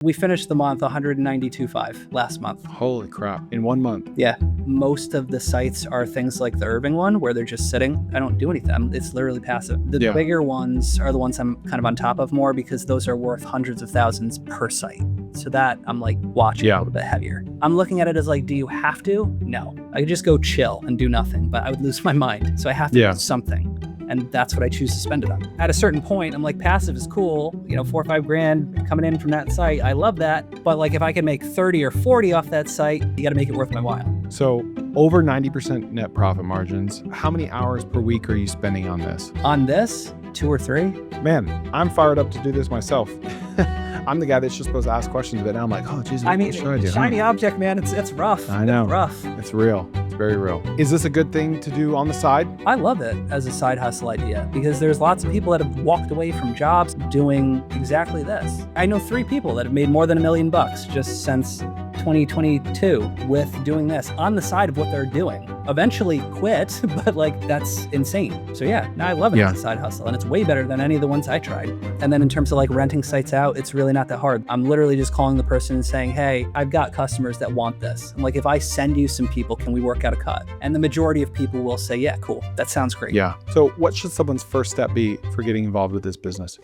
We finished the month 192.5 last month. Holy crap. In 1 month. Yeah. Most of the sites are things like the Irving one where they're just sitting. I don't do anything. It's literally passive. The bigger ones are the ones I'm kind of on top of more because those are worth hundreds of thousands per site. So that I'm like watching a little bit heavier. I'm looking at it as like, do you have to? No. I could just go chill and do nothing, but I would lose my mind. So I have to do something. And that's what I choose to spend it on. At a certain point, I'm like, passive is cool. You know, $4 or $5 grand coming in from that site. I love that. But like, if I can make 30 or 40 off that site, you got to make it worth my while. So over 90% net profit margins. How many hours per week are you spending on this? On this, 2 or 3. Man, I'm fired up to do this myself. I'm the guy that's just supposed to ask questions, but now I'm like, oh, geez, I mean, what should I do? Shiny object, man. It's rough. I know. It's rough. It's real. It's very real. Is this a good thing to do on the side? I love it as a side hustle idea because there's lots of people that have walked away from jobs doing exactly this. I know 3 people that have made more than $1 million just since 2022 with doing this on the side of what they're doing. Eventually quit, but like that's insane. So yeah, I love it as a side hustle and it's way better than any of the ones I tried. And then in terms of like renting sites out, it's really not that hard. I'm literally just calling the person and saying, hey, I've got customers that want this. I'm like, if I send you some people, can we work out a cut? And the majority of people will say, yeah, cool. That sounds great. Yeah. So what should someone's first step be for getting involved with this business?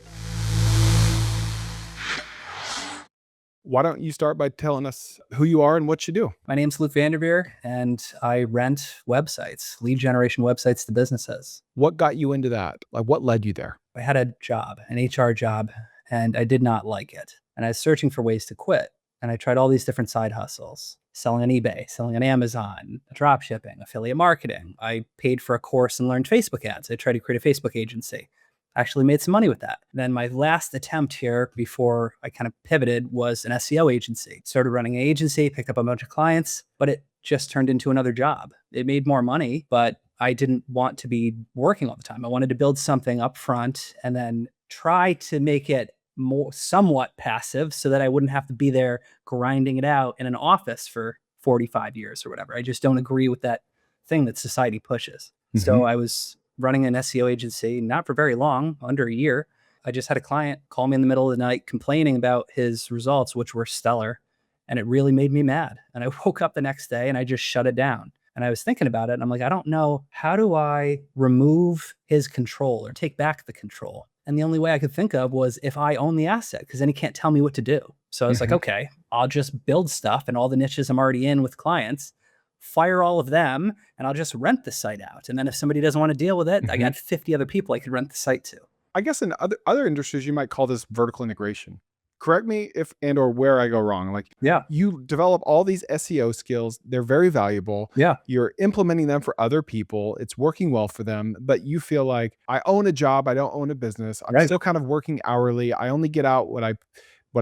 Why don't you start by telling us who you are and what you do? My name's Luke Vanderveer, and I rent websites, lead generation websites to businesses. What got you into that? Like, what led you there? I had a job, an HR job, and I did not like it. And I was searching for ways to quit. And I tried all these different side hustles, selling on eBay, selling on Amazon, drop shipping, affiliate marketing. I paid for a course and learned Facebook ads. I tried to create a Facebook agency. Actually made some money with that. Then my last attempt here before I kind of pivoted was an SEO agency. Started running an agency, picked up a bunch of clients, but it just turned into another job. It made more money, but I didn't want to be working all the time. I wanted to build something up front and then try to make it more somewhat passive so that I wouldn't have to be there grinding it out in an office for 45 years or whatever. I just don't agree with that thing that society pushes. Mm-hmm. So I was running an SEO agency, not for very long, under a year. I just had a client call me in the middle of the night complaining about his results, which were stellar. And it really made me mad. And I woke up the next day and I just shut it down. And I was thinking about it. And I'm like, I don't know, how do I remove his control or take back the control? And the only way I could think of was if I own the asset, because then he can't tell me what to do. So I was like, okay, I'll just build stuff and all the niches I'm already in with clients, fire all of them, and I'll just rent the site out. And then if somebody doesn't want to deal with it, I got 50 other people I could rent the site to. I guess in other industries, you might call this vertical integration. Correct me if and or where I go wrong. Like, you develop all these SEO skills. They're very valuable. Yeah. You're implementing them for other people. It's working well for them, but you feel like I own a job. I don't own a business. I'm still kind of working hourly. I only get out what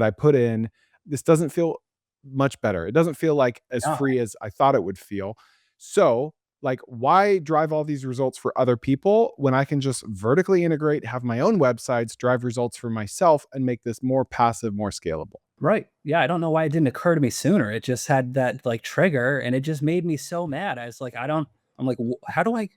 I put in. This doesn't feel much better. It doesn't feel like as free as I thought it would feel. So like, why drive all these results for other people when I can just vertically integrate, have my own websites, drive results for myself and make this more passive, more scalable? Right. Yeah. I don't know why it didn't occur to me sooner. It just had that like trigger and it just made me so mad. I was like, I'm like, how do I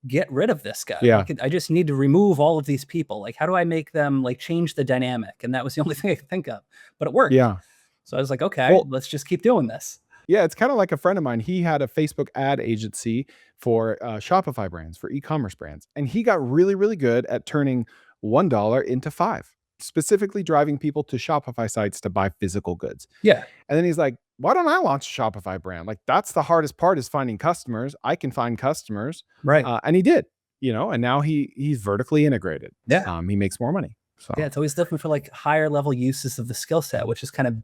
get rid of this guy? Yeah. I just need to remove all of these people. Like, how do I make them like change the dynamic? And that was the only thing I could think of, but it worked. Yeah. So I was like, okay, let's just keep doing this. Yeah, it's kind of like a friend of mine. He had a Facebook ad agency for Shopify brands, for e-commerce brands. And he got really, really good at turning $1 into $5, specifically driving people to Shopify sites to buy physical goods. Yeah. And then he's like, why don't I launch a Shopify brand? Like, that's the hardest part, is finding customers. I can find customers. Right. And he did, and now he's vertically integrated. Yeah. He makes more money. So yeah, it's always looking for like higher level uses of the skill set, which is kind of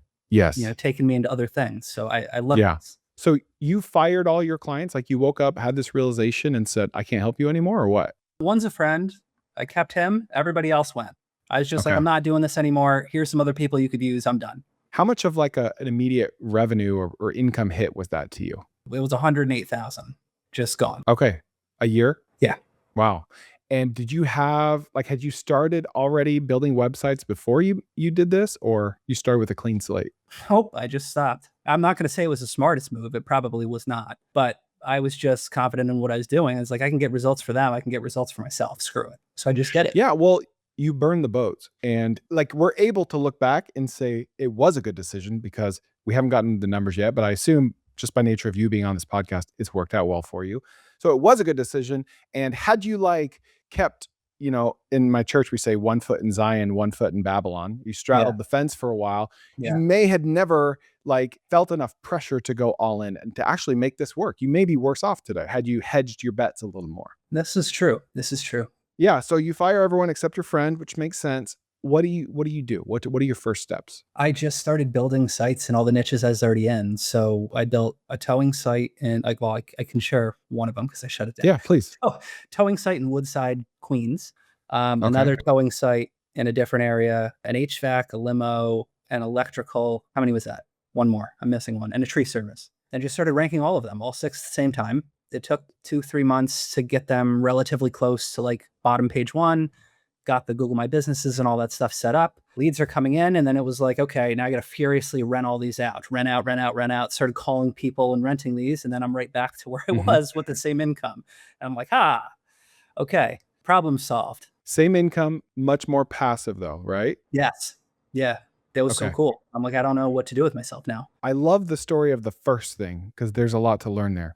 taking me into other things. So I love this. So you fired all your clients? Like, you woke up, had this realization and said, I can't help you anymore, or what? One's a friend. I kept him. Everybody else went. I was just like, I'm not doing this anymore. Here's some other people you could use. I'm done. How much of like an immediate revenue or income hit was that to you? It was 108,000 just gone. Okay. A year? Yeah. Wow. And did you have, like, had you started already building websites before you did this, or you started with a clean slate? Nope, I just stopped. I'm not going to say it was the smartest move. It probably was not, but I was just confident in what I was doing. It's like, I can get results for them. I can get results for myself. Screw it. So I just did it. Yeah. Well, you burn the boats. And like, we're able to look back and say it was a good decision because we haven't gotten the numbers yet, but I assume just by nature of you being on this podcast, it's worked out well for you. So it was a good decision. And had you like kept, in my church, we say 1 foot in Zion, 1 foot in Babylon, you Yeah. straddled the fence for a while, you Yeah. may had never like felt enough pressure to go all in and to actually make this work. You may be worse off today had you hedged your bets a little more. This is true. This is true. Yeah. So you fire everyone except your friend, which makes sense. What do you do? What are your first steps? I just started building sites in all the niches I was already in. So I built a towing site and I can share one of them because I shut it down. Yeah, please. Oh, towing site in Woodside, Queens. Okay. Another towing site in a different area, an HVAC, a limo, an electrical. How many was that? One more. I'm missing one. And a tree service. And just started ranking all of them, all 6 at the same time. It took 2-3 months to get them relatively close to like bottom page 1. Got the Google My Businesses and all that stuff set up. Leads are coming in. And then it was like, okay, now I got to furiously rent all these out. Rent out. Started calling people and renting these. And then I'm right back to where I was with the same income. And I'm like, okay, problem solved. Same income, much more passive though, right? Yes. Yeah. That was so cool. I'm like, I don't know what to do with myself now. I love the story of the first thing because there's a lot to learn there.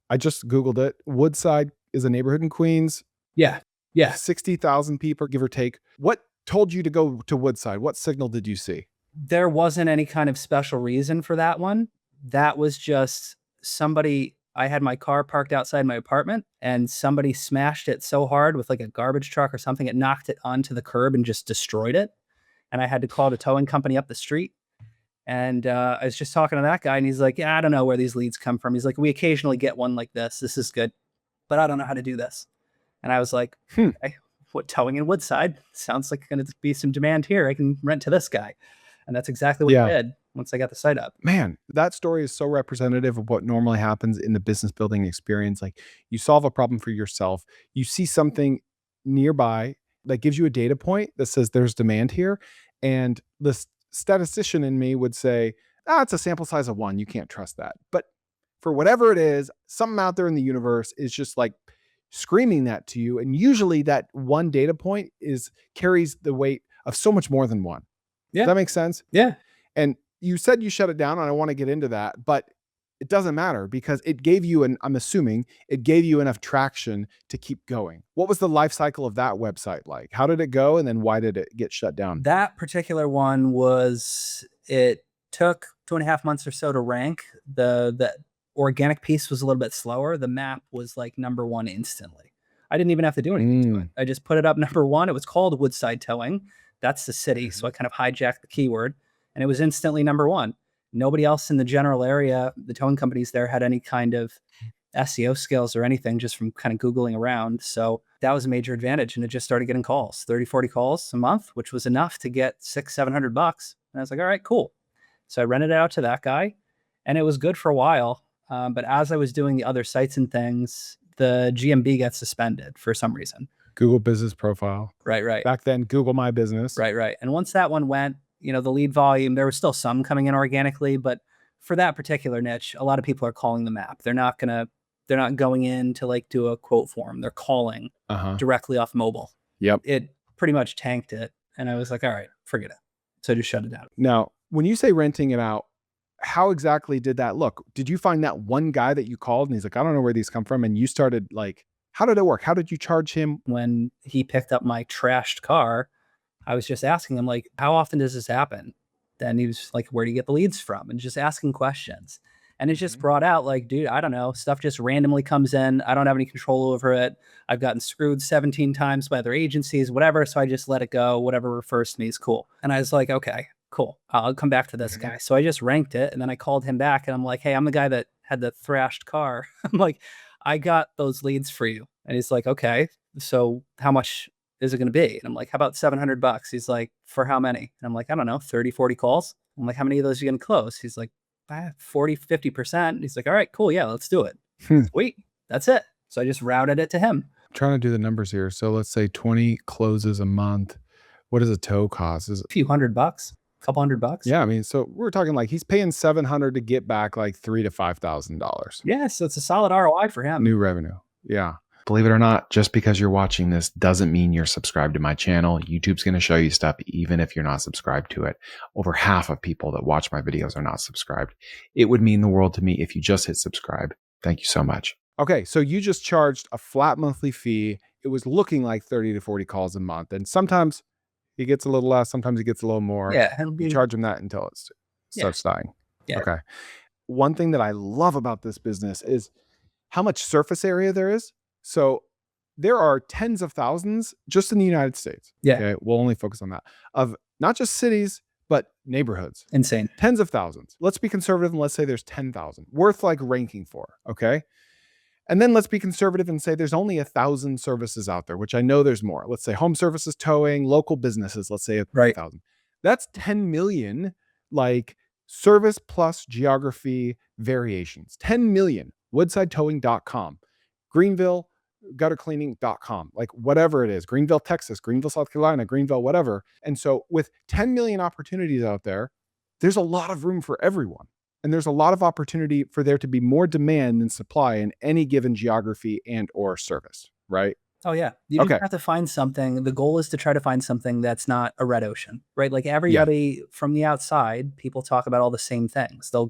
I just Googled it. Woodside is a neighborhood in Queens. Yeah. Yeah. 60,000 people, give or take. What told you to go to Woodside? What signal did you see? There wasn't any kind of special reason for that one. That was just somebody. I had my car parked outside my apartment and somebody smashed it so hard with like a garbage truck or something. It knocked it onto the curb and just destroyed it. And I had to call the towing company up the street. And I was just talking to that guy and he's like, yeah, I don't know where these leads come from. He's like, we occasionally get one like this. This is good, but I don't know how to do this. And I was like, what, towing in Woodside? Sounds like going to be some demand here. I can rent to this guy. And that's exactly what I did once I got the site up. Man, that story is so representative of what normally happens in the business building experience. Like, you solve a problem for yourself, you see something nearby that gives you a data point that says there's demand here. And the statistician in me would say, it's a sample size of 1. You can't trust that. But for whatever it is, something out there in the universe is just like screaming that to you. And usually that one data point carries the weight of so much more than 1. Yeah. Does that make sense? Yeah. And you said you shut it down, and I want to get into that, but it doesn't matter because it gave you, I'm assuming it gave you enough traction to keep going. What was the life cycle of that website like? How did it go? And then why did it get shut down? That particular one it took 2.5 months or so to rank. The organic piece was a little bit slower. The map was like number 1 instantly. I didn't even have to do anything to it. I just put it up number 1. It was called Woodside Towing. That's the city. So I kind of hijacked the keyword and it was instantly number 1. Nobody else in the general area, the towing companies there, had any kind of SEO skills or anything just from kind of Googling around. So that was a major advantage. And it just started getting calls, 30, 40 calls a month, which was enough to get $600-700 bucks. And I was like, all right, cool. So I rented it out to that guy and it was good for a while. But as I was doing the other sites and things, the GMB got suspended for some reason. Google Business Profile. Right. Back then, Google My Business. Right. And once that one went, the lead volume, there was still some coming in organically, but for that particular niche, a lot of people are calling the map. They're not going in to like do a quote form. They're calling directly off mobile. Yep. It pretty much tanked it. And I was like, all right, forget it. So I just shut it down. Now, when you say renting it out, how exactly did that look? Did you find that one guy that you called and he's like, I don't know where these come from? And you started like, how did it work? How did you charge him? When he picked up my trashed car, I was just asking him like, how often does this happen? Then he was like, where do you get the leads from? And just asking questions. And it just brought out like, dude, I don't know. Stuff just randomly comes in. I don't have any control over it. I've gotten screwed 17 times by other agencies, whatever. So I just let it go. Whatever refers to me is cool. And I was like, okay, cool. I'll come back to this guy. So I just ranked it. And then I called him back and I'm like, hey, I'm the guy that had the thrashed car. I'm like, I got those leads for you. And he's like, okay, so how much is it going to be? And I'm like, how about $700? He's like, for how many? And I'm like, I don't know, 30, 40 calls. I'm like, how many of those are you going to close? He's like, 40, 50%. He's like, all right, cool. Yeah, let's do it. Sweet. That's it. So I just routed it to him. I'm trying to do the numbers here. So let's say 20 closes a month. What does a tow cost? Is it a few $100, a couple $100? Yeah. I mean, so we're talking like he's paying $700 to get back like $3,000 to $5,000. Yeah. So it's a solid ROI for him. New revenue. Yeah. Believe it or not, just because you're watching this doesn't mean you're subscribed to my channel. YouTube's going to show you stuff even if you're not subscribed to it. Over half of people that watch my videos are not subscribed. It would mean the world to me if you just hit subscribe. Thank you so much. Okay, so you just charged a flat monthly fee. It was looking like 30 to 40 calls a month. And sometimes he gets a little less, sometimes he gets a little more. Yeah, it'll be, You charge him that until it starts dying. Yeah. Okay. One thing that I love about this business is how much surface area there is. So there are tens of thousands just in the United States. Yeah. Okay, we'll only focus on that, of not just cities, but neighborhoods. Insane. Tens of thousands. Let's be conservative and let's say there's 10,000 worth like ranking for. Okay. And then let's be conservative and say there's only 1,000 services out there, which I know there's more. Let's say home services, towing, local businesses, let's say 1,000. That's 10 million like service plus geography variations. 10 million. woodsidetowing.com. Greenville, guttercleaning.com, like whatever it is, Greenville, Texas, Greenville, South Carolina, Greenville, whatever. And so with 10 million opportunities out there, there's a lot of room for everyone. And there's a lot of opportunity for there to be more demand than supply in any given geography and or service, right? Oh yeah. You just have to find something. The goal is to try to find something that's not a red ocean, right? Like everybody from the outside, people talk about all the same things. They'll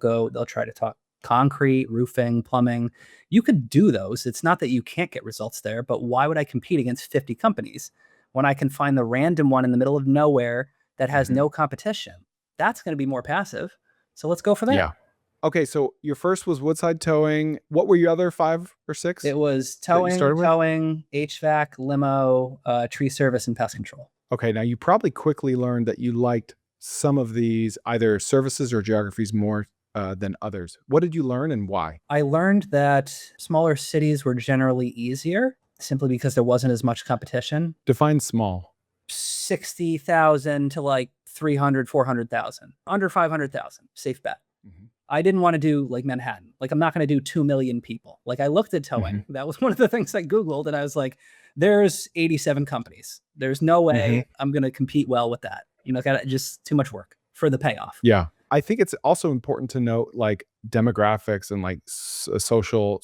try to talk concrete, roofing, plumbing. You could do those. It's not that you can't get results there, but why would I compete against 50 companies when I can find the random one in the middle of nowhere that has no competition? That's going to be more passive. So let's go for that. Yeah. Okay. So your first was Woodside Towing. What were your other 5 or 6? It was towing, HVAC, limo, tree service, and pest control. Okay. Now you probably quickly learned that you liked some of these either services or geographies more than others. What did you learn and why? I learned that smaller cities were generally easier simply because there wasn't as much competition. Define small. 60,000 to like 300, 400,000. Under 500,000, safe bet. I didn't want to do like Manhattan. Like I'm not going to do 2 million people. Like I looked at towing. That was one of the things I Googled and I was like, there's 87 companies. There's no way I'm going to compete well with that. You know, just too much work for the payoff. Yeah. I think it's also important to note like demographics and like social,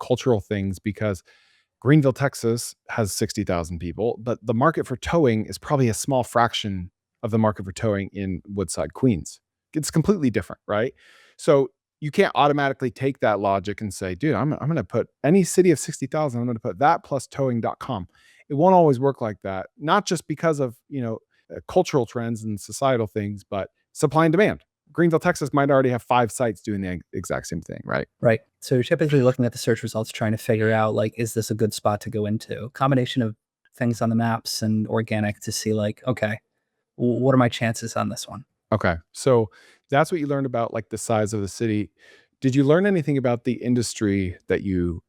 cultural things, because Greenville, Texas has 60,000 people, but the market for towing is probably a small fraction of the market for towing in Woodside, Queens. It's completely different, right? So you can't automatically take that logic and say, dude, I'm going to put any city of 60,000, I'm going to put that plus towing.com. It won't always work like that. Not just because of, cultural trends and societal things, but supply and demand. Greenville, Texas might already have 5 sites doing the exact same thing, right? Right. So you're typically looking at the search results, trying to figure out, like, is this a good spot to go into? Combination of things on the maps and organic to see, like, okay, what are my chances on this one? Okay. So that's what you learned about, like, the size of the city. Did you learn anything about the industry that you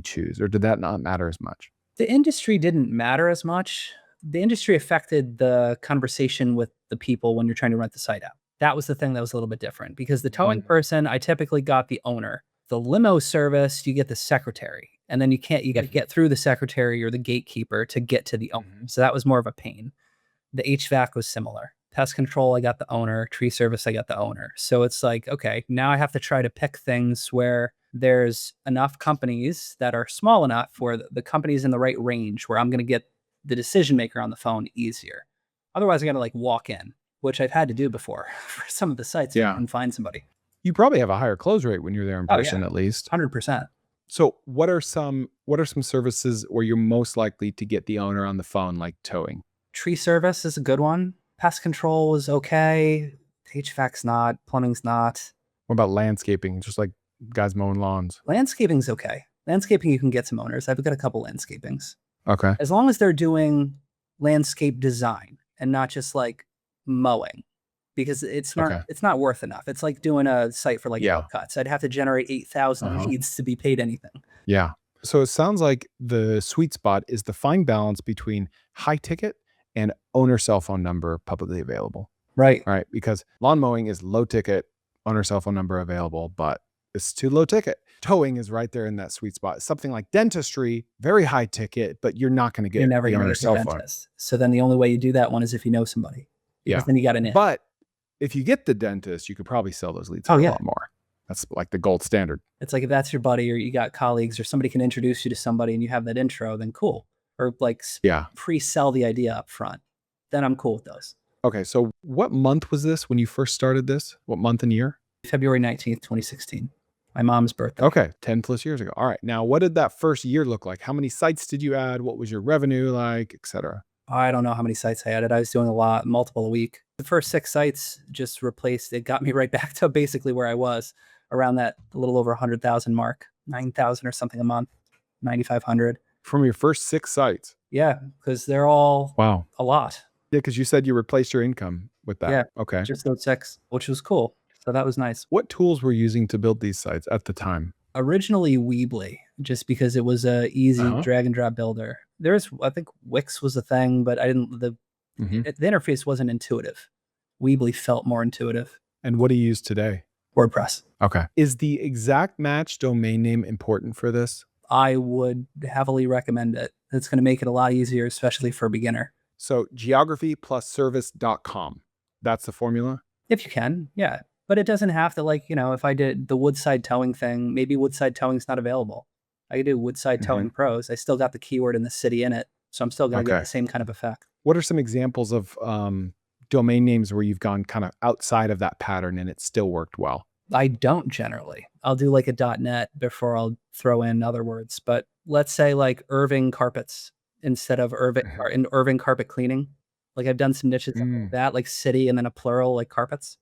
choose, or did that not matter as much? The industry didn't matter as much. The industry affected the conversation with the people when you're trying to rent the site out. That was the thing that was a little bit different, because the towing person, I typically got the owner. The limo service, you get the secretary, and then you got to get through the secretary or the gatekeeper to get to the owner. So that was more of a pain. The HVAC was similar. Pest control, I got the owner. Tree service, I got the owner. So it's like, okay, now I have to try to pick things where there's enough companies that are small enough where the company's in the right range where I'm going to get the decision maker on the phone easier. Otherwise, I got to like walk in, which I've had to do before for some of the sites and find somebody. You probably have a higher close rate when you're there in person, at least 100%. So what are some services where you're most likely to get the owner on the phone, like towing? Tree service is a good one. Pest control is okay. HVAC's not. Plumbing's not. What about landscaping? Just like guys mowing lawns. Landscaping's okay. Landscaping, you can get some owners. I've got a couple landscapings. Okay. As long as they're doing landscape design and not just like mowing, because it's not worth enough. It's like doing a site for like cuts. I'd have to generate 8,000 leads to be paid anything. Yeah. So it sounds like the sweet spot is the fine balance between high ticket and owner cell phone number publicly available. Right. Right. Because lawn mowing is low ticket, owner cell phone number available, but it's too low ticket. Towing is right there in that sweet spot. Something like dentistry, very high ticket, but you're not going to get the owner cell phone. So then the only way you do that one is if you know somebody. Yeah. Then you got an in. But if you get the dentist, you could probably sell those leads for a lot more. That's like the gold standard. It's like if that's your buddy or you got colleagues or somebody can introduce you to somebody and you have that intro, then cool. Or like Yeah. pre-sell the idea up front. Then I'm cool with those. Okay. So what month was this when you first started this? What month and year? February 19th, 2016. My mom's birthday. Okay. 10 plus years ago. All right. Now, what did that first year look like? How many sites did you add? What was your revenue like, et cetera? I don't know how many sites I added. I was doing a lot, multiple a week. The first 6 sites just replaced, it got me right back to basically where I was around that a little over 100,000 mark, 9,000 or something a month, 9,500. From your first 6 sites? Yeah, because they're all a lot. Yeah, because you said you replaced your income with that. Yeah. Okay. Just those 6, which was cool. So that was nice. What tools were you using to build these sites at the time? Originally Weebly, just because it was a easy drag and drop builder. I think Wix was a thing, but the interface wasn't intuitive. Weebly felt more intuitive. And what do you use today? WordPress. Okay. Is the exact match domain name important for this? I would heavily recommend it. It's going to make it a lot easier, especially for a beginner. So geographyplusservice.com. That's the formula? If you can, yeah. But it doesn't have to, like, if I did the Woodside Towing thing, maybe Woodside Towing's not available. I could do Woodside Towing Pros. I still got the keyword in the city in it. So I'm still going to get the same kind of effect. What are some examples of domain names where you've gone kind of outside of that pattern and it still worked well? I don't generally. I'll do like a .net before I'll throw in other words. But let's say like Irving Carpets instead of Irving Carpet Cleaning. Like I've done some niches like that, like city and then a plural like carpets.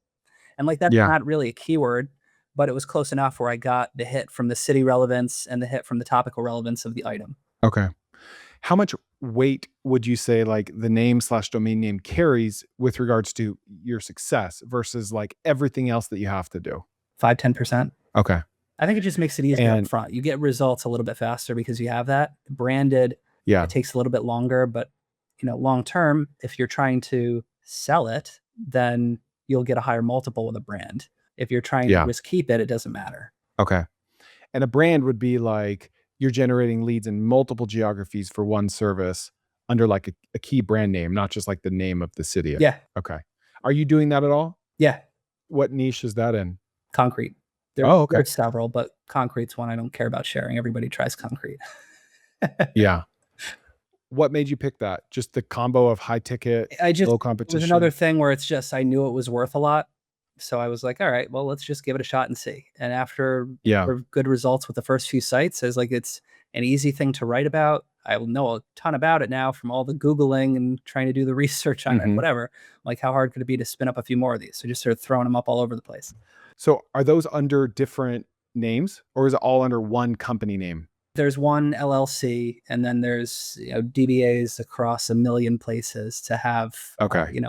And like that's not really a keyword, but it was close enough where I got the hit from the city relevance and the hit from the topical relevance of the item. Okay. How much weight would you say like the name/domain name carries with regards to your success versus like everything else that you have to do? 5-10%. Okay. I think it just makes it easier up front. You get results a little bit faster because you have that. Branded, it takes a little bit longer, but long term, if you're trying to sell it, then you'll get a higher multiple with a brand. If you're trying to just keep it, it doesn't matter. Okay. And a brand would be like you're generating leads in multiple geographies for one service under like a key brand name, not just like the name of the city. Yeah. Okay. Are you doing that at all? Yeah. What niche is that in? Concrete. There's several, but concrete's one I don't care about sharing. Everybody tries concrete. Yeah. What made you pick that? Just the combo of high ticket, low competition? It was another thing where it's just, I knew it was worth a lot. So I was like, all right, well, let's just give it a shot and see. And after good results with the first few sites, I was like, it's an easy thing to write about. I know a ton about it now from all the Googling and trying to do the research on it, whatever. Like, how hard could it be to spin up a few more of these? So just started throwing them up all over the place. So are those under different names or is it all under one company name? There's one LLC, and then there's DBAs across a million places to have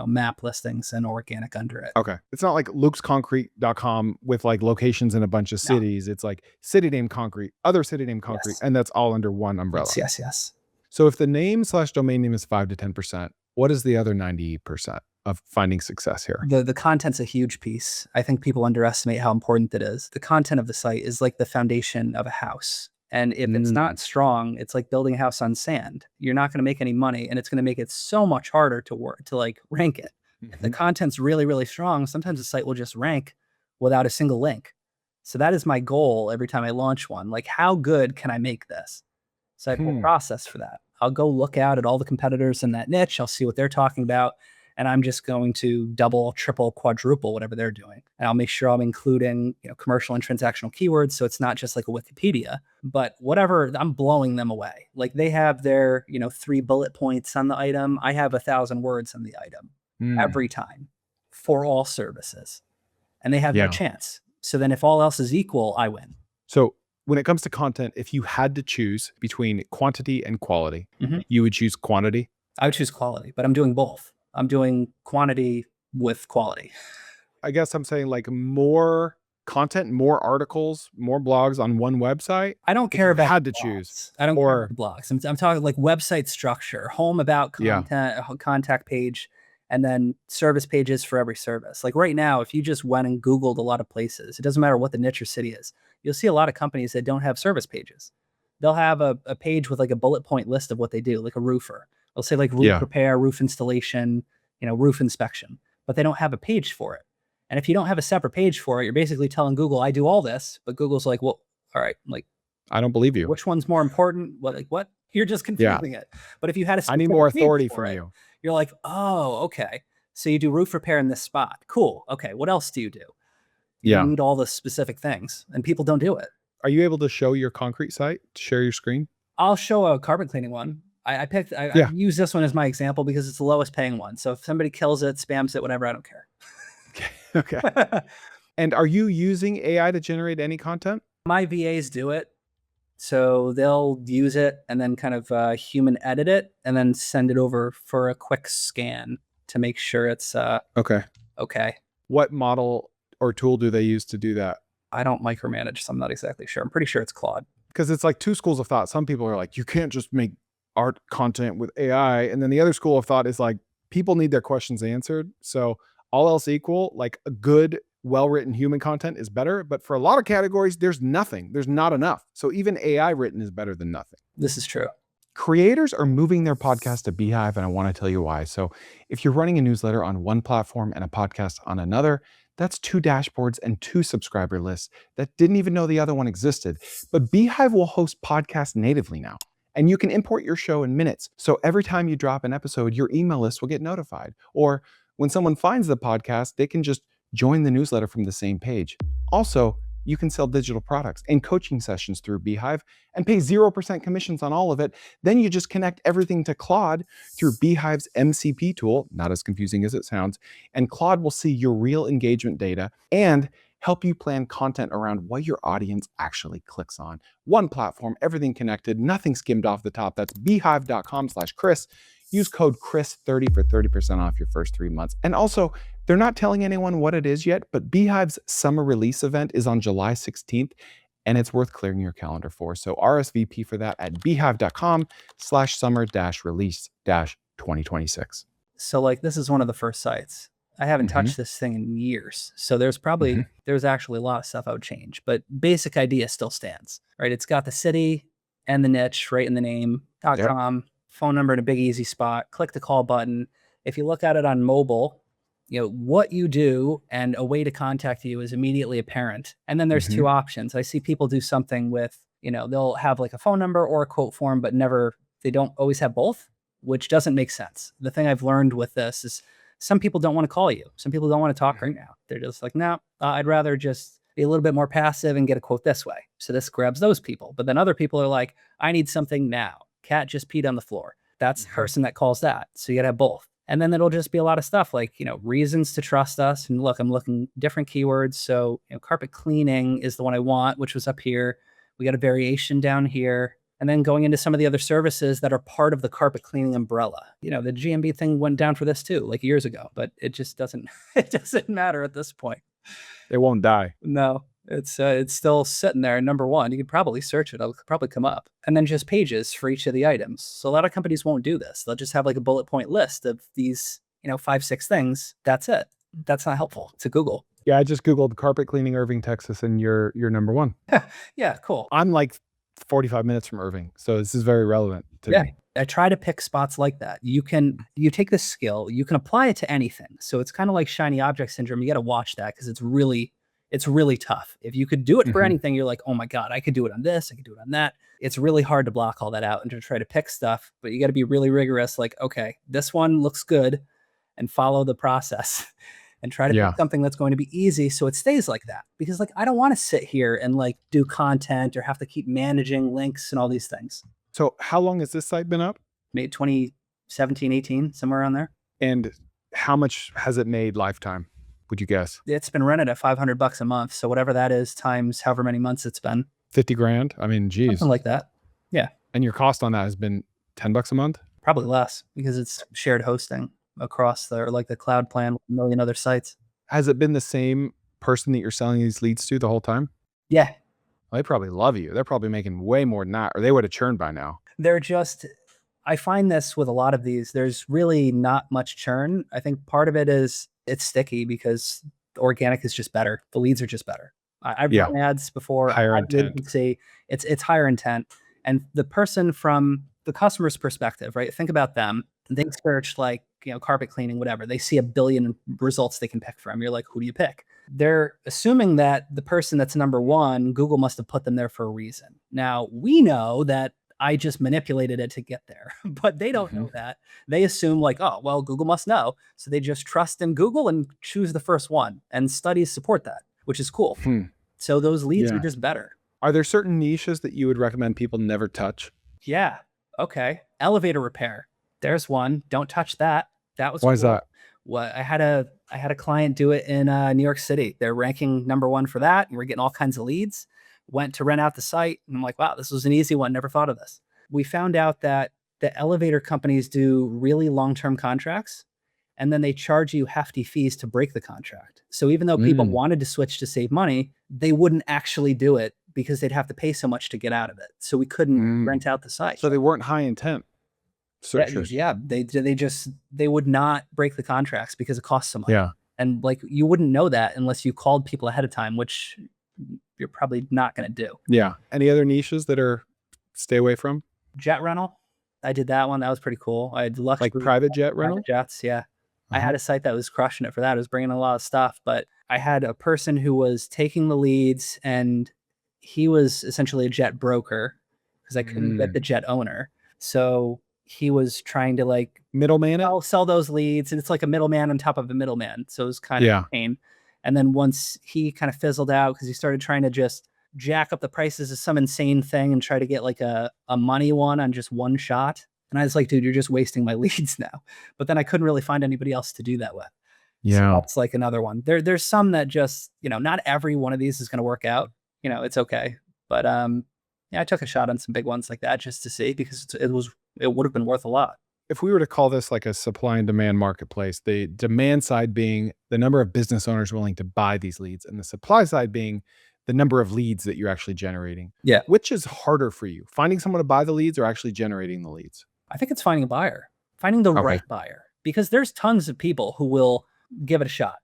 map listings and organic under it. Okay, it's not like lukesconcrete.com with like locations in a bunch of cities. It's like city name concrete, other city name concrete, and that's all under one umbrella. Yes. So if the name/domain name is 5 to 10%, what is the other 90% of finding success here? The content's a huge piece. I think people underestimate how important it is. The content of the site is like the foundation of a house. And if it's not strong, it's like building a house on sand. You're not going to make any money, and it's going to make it so much harder to like rank it. If the content's really, really strong, sometimes the site will just rank without a single link. So that is my goal every time I launch one. Like, how good can I make this? So I have a process for that. I'll go look out at all the competitors in that niche. I'll see what they're talking about. And I'm just going to double, triple, quadruple whatever they're doing. And I'll make sure I'm including commercial and transactional keywords. So it's not just like a Wikipedia, but whatever, I'm blowing them away. Like they have their 3 bullet points on the item. I have 1,000 words on the item every time for all services. And they have no chance. So then if all else is equal, I win. So when it comes to content, if you had to choose between quantity and quality, you would choose quantity? I would choose quality, but I'm doing both. I'm doing quantity with quality. I guess I'm saying like more content, more articles, more blogs on one website. I don't care about had to choose. I don't care about blogs. I'm talking like website structure, home about content, contact page, and then service pages for every service. Like right now, if you just went and Googled a lot of places, it doesn't matter what the niche or city is, you'll see a lot of companies that don't have service pages. They'll have a page with like a bullet point list of what they do, like a roofer. They'll say like roof repair, roof installation, roof inspection, but they don't have a page for it. And if you don't have a separate page for it, you're basically telling Google, I do all this, but Google's like, well, all right, like, I don't believe you. which one's more important? What, like, what? You're just confusing it. But if you had a I need specific more page authority for from it, you. you're like, oh, okay. So you do roof repair in this spot. Cool. Okay. What else do you do? You need all the specific things, and people don't do it. Are you able to show your concrete site to share your screen? I'll show a carpet cleaning one. I use this one as my example because it's the lowest paying one. So if somebody kills it, spams it, whatever, I don't care. Okay. And are you using AI to generate any content? My VAs do it. So they'll use it and then kind of human edit it and then send it over for a quick scan to make sure it's okay. What model or tool do they use to do that? I don't micromanage, so I'm not exactly sure. I'm pretty sure it's Claude. Because it's like two schools of thought. Some people are like, you can't just make art content with AI. And then the other school of thought is like, people need their questions answered. So all else equal, like a good, well-written human content is better. But for a lot of categories, there's nothing. There's not enough. So even AI written is better than nothing. This is true. Creators are moving their podcast to Beehive, and I want to tell you why. So if you're running a newsletter on one platform and a podcast on another, that's 2 dashboards and 2 subscriber lists that didn't even know the other one existed. But Beehive will host podcasts natively now, and you can import your show in minutes. So every time you drop an episode, your email list will get notified. Or when someone finds the podcast, they can just join the newsletter from the same page. Also, you can sell digital products and coaching sessions through Beehive and pay 0% commissions on all of it. Then you just connect everything to Claude through Beehive's MCP tool, not as confusing as it sounds, and Claude will see your real engagement data and help you plan content around what your audience actually clicks on. One platform, everything connected, nothing skimmed off the top. That's beehive.com/Chris. Use code Chris30 for 30% off your first 3 months. And also, they're not telling anyone what it is yet, but Beehive's summer release event is on July 16th, and it's worth clearing your calendar for. So RSVP for that at beehive.com/summer-release-2026. So like, this is one of the first sites. I haven't touched this thing in years. So there's actually a lot of stuff I would change, but basic idea still stands, right? It's got the city and the niche right in the name, .com, phone number in a big, easy spot, click the call button. If you look at it on mobile, you know, what you do and a way to contact you is immediately apparent. And then there's 2 options. I see people do something with, you know, they'll have like a phone number or a quote form, but they don't always have both, which doesn't make sense. The thing I've learned with this is some people don't want to call you. Some people don't want to talk right now. They're just like, no, I'd rather just be a little bit more passive and get a quote this way. So this grabs those people. But then other people are like, I need something now. Cat just peed on the floor. That's the person that calls that. So you gotta have both. And then it'll just be a lot of stuff like, you know, reasons to trust us. And look, I'm looking different keywords. So, you know, carpet cleaning is the one I want, which was up here. We got a variation down here. And then going into some of the other services that are part of the carpet cleaning umbrella. You know, the GMB thing went down for this too, like years ago, but it just doesn't matter at this point. It won't die. No, it's still sitting there. Number one, you could probably search it. It'll probably come up. And then just pages for each of the items. So a lot of companies won't do this. They'll just have like a bullet point list of these, you know, 5-6 things. That's it. That's not helpful to Google. Yeah, I just Googled carpet cleaning Irving, Texas, and you're number 1. Yeah, cool. I'm like 45 minutes from Irving, so this is very relevant to me. I try to pick spots like that. You take this skill, you can apply it to anything. So it's kind of like shiny object syndrome. You got to watch that because it's really tough. If you could do it for anything, you're like, oh my God, I could do it on this, I could do it on that. It's really hard to block all that out and to try to pick stuff, but you got to be really rigorous. Like, okay, this one looks good, and follow the process and try to pick something that's going to be easy so it stays like that. Because like, I don't want to sit here and like do content or have to keep managing links and all these things. So how long has this site been up? Maybe 2017, 18, somewhere around there. And how much has it made lifetime, would you guess? It's been rented at $500 a month. So whatever that is times however many months it's been. 50 grand? I mean, geez. Something like that. Yeah. And your cost on that has been $10 a month? Probably less because it's shared hosting across the cloud plan with a million other sites. Has it been the same person that you're selling these leads to the whole time? Yeah. Well, they probably love you. They're probably making way more than that, or they would have churned by now. I find this with a lot of these, there's really not much churn. I think part of it is it's sticky because organic is just better. The leads are just better. I've run ads before. Higher intent. It's higher intent. And the person from the customer's perspective, right? Think about them. They search like carpet cleaning, whatever. They see a billion results they can pick from. You're like, who do you pick? They're assuming that the person that's number one, Google must have put them there for a reason. Now, we know that I just manipulated it to get there, but they don't know that. They assume like, oh, well, Google must know. So they just trust in Google and choose the first one. And studies support that, which is cool. So those leads are just better. Are there certain niches that you would recommend people never touch? Yeah. Okay. Elevator repair. There's one. Don't touch that. That was Why is that? What I had a client do it in New York City. They're ranking number one for that, and we're getting all kinds of leads. Went to rent out the site, and I'm like, wow, this was an easy one. Never thought of this. We found out that the elevator companies do really long-term contracts, and then they charge you hefty fees to break the contract. So even though people wanted to switch to save money, they wouldn't actually do it because they'd have to pay so much to get out of it. So we couldn't rent out the site. So they weren't high intent searchers. Yeah, they would not break the contracts because it costs so much. Yeah. And like, you wouldn't know that unless you called people ahead of time, which you're probably not going to do. Yeah. Any other niches that are stay away from? Jet rental. I did that one. That was pretty cool. I had luxury, like private jet rental? Private jets. Yeah. I had a site that was crushing it for that. It was bringing a lot of stuff, but I had a person who was taking the leads, and he was essentially a jet broker because I couldn't get the jet owner. So he was trying to like middleman it? Sell those leads, and it's like a middleman on top of a middleman. So it was kind of a pain. And then once he kind of fizzled out because he started trying to just jack up the prices of some insane thing and try to get like a money one on just one shot. And I was like, dude, you're just wasting my leads now. But then I couldn't really find anybody else to do that with. Yeah. So that's like another one. There's some that just, not every one of these is going to work out. It's okay. But yeah, I took a shot on some big ones like that just to see, because it would have been worth a lot. If we were to call this like a supply and demand marketplace, the demand side being the number of business owners willing to buy these leads, and the supply side being the number of leads that you're actually generating. Yeah. Which is harder for you, finding someone to buy the leads or actually generating the leads? I think it's finding a buyer, finding the right buyer, because there's tons of people who will give it a shot,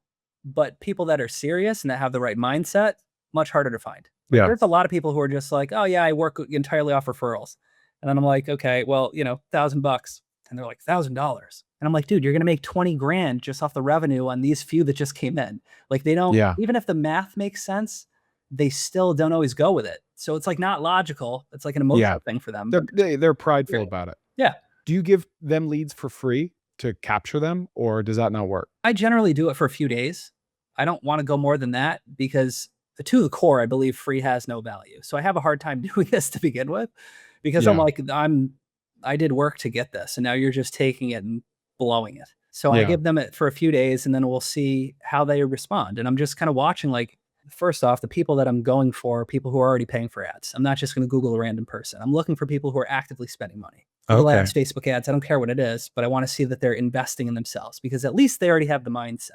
but people that are serious and that have the right mindset, much harder to find. Yeah. There's a lot of people who are just like, oh yeah, I work entirely off referrals. And then I'm like, okay, well, $1,000. And they're like $1,000. And I'm like, dude, you're going to make 20 grand just off the revenue on these few that just came in. Like they don't, even if the math makes sense, they still don't always go with it. So it's like not logical. It's like an emotional thing for them. They're prideful about it. Yeah. Do you give them leads for free to capture them, or does that not work? I generally do it for a few days. I don't want to go more than that because to the core, I believe free has no value. So I have a hard time doing this to begin with, because I'm like, I did work to get this, and now you're just taking it and blowing it. So I give them it for a few days, and then we'll see how they respond. And I'm just kind of watching, like, first off, the people that I'm going for are people who are already paying for ads. I'm not just going to Google a random person. I'm looking for people who are actively spending money. Google ads, Facebook ads, I don't care what it is, but I want to see that they're investing in themselves, because at least they already have the mindset.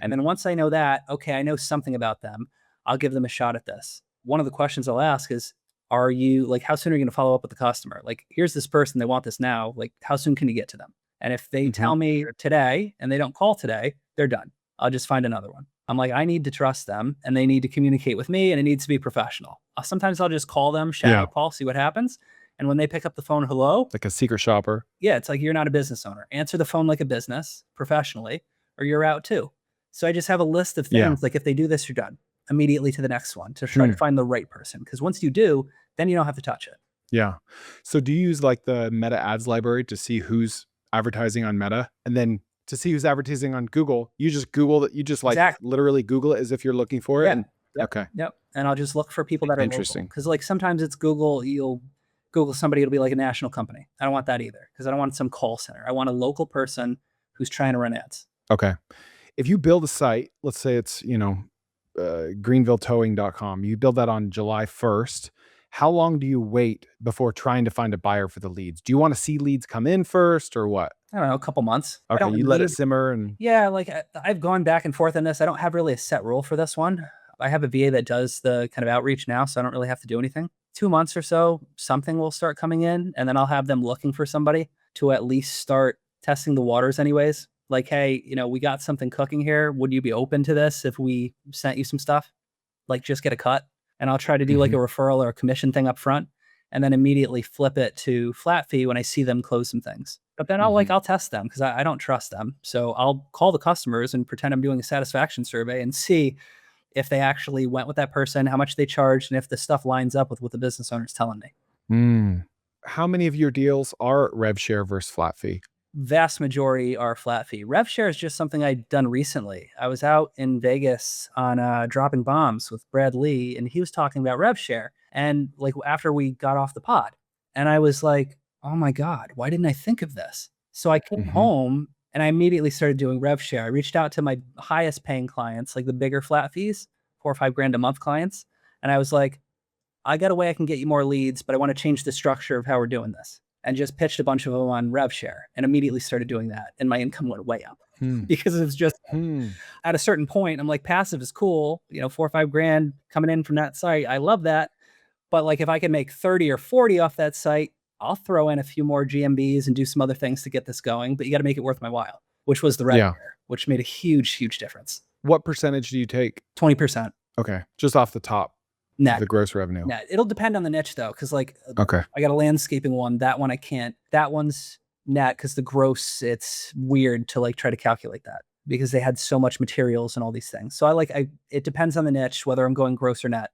And then once I know that, okay, I know something about them, I'll give them a shot at this. One of the questions I'll ask is, are you like, how soon are you going to follow up with the customer? Like, here's this person, they want this now. Like, how soon can you get to them? And if they tell me today and they don't call today, they're done. I'll just find another one. I'm like, I need to trust them, and they need to communicate with me, and it needs to be professional. Sometimes I'll just call them, shadow call, see what happens. And when they pick up the phone, hello. Like a secret shopper. Yeah, it's like, you're not a business owner. Answer the phone like a business professionally, or you're out too. So I just have a list of things. Like, if they do this, you're done. Immediately to the next one to try to find the right person. Because once you do, then you don't have to touch it. Yeah. So do you use like the Meta ads library to see who's advertising on Meta, and then to see who's advertising on Google? You just Google it. You just like literally Google it as if you're looking for it. Yeah. And, Yep. And I'll just look for people that are interesting. Because like sometimes it's Google, you'll Google somebody, it'll be like a national company. I don't want that either, because I don't want some call center. I want a local person who's trying to run ads. Okay. If you build a site, let's say it's, greenvilletowing.com, you build that on July 1st. How long do you wait before trying to find a buyer for the leads? Do you want to see leads come in first, or what? I don't know, a couple months. Okay, you let it simmer. And yeah, like I've gone back and forth on this. I don't have really a set rule for this one. I have a VA that does the kind of outreach now, so I don't really have to do anything. 2 months or so, something will start coming in, and then I'll have them looking for somebody to at least start testing the waters anyways. Like, hey, we got something cooking here. Would you be open to this if we sent you some stuff? Like, just get a cut. And I'll try to do like a referral or a commission thing up front, and then immediately flip it to flat fee when I see them close some things. But then I'll test them because I don't trust them. So I'll call the customers and pretend I'm doing a satisfaction survey and see if they actually went with that person, how much they charged, and if the stuff lines up with what the business owner's telling me. How many of your deals are rev share versus flat fee? Vast majority are flat fee. Rev share is just something I'd done recently. I was out in Vegas on dropping bombs with Brad Lee, and he was talking about rev share. And like after we got off the pod, and I was like, oh my God, why didn't I think of this? So I came home and I immediately started doing rev share. I reached out to my highest paying clients, like the bigger flat fees, $4 or $5 grand a month clients. And I was like, I got a way I can get you more leads, but I want to change the structure of how we're doing this. And just pitched a bunch of them on rev share and immediately started doing that. And my income went way up because it's just at a certain point, I'm like, passive is cool. You know, $4 or $5 grand coming in from that site. I love that. But like, if I can make 30 or 40 off that site, I'll throw in a few more GMBs and do some other things to get this going, but you got to make it worth my while, which was the rev share, which made a huge, huch difference. What percentage do you take? 20%. Okay. Just off the top. Net. The gross revenue. Net. It'll depend on the niche though. Cause like, I got a landscaping one. That one I can't. That one's net because the gross, it's weird to like try to calculate that because they had so much materials and all these things. So it depends on the niche, whether I'm going gross or net.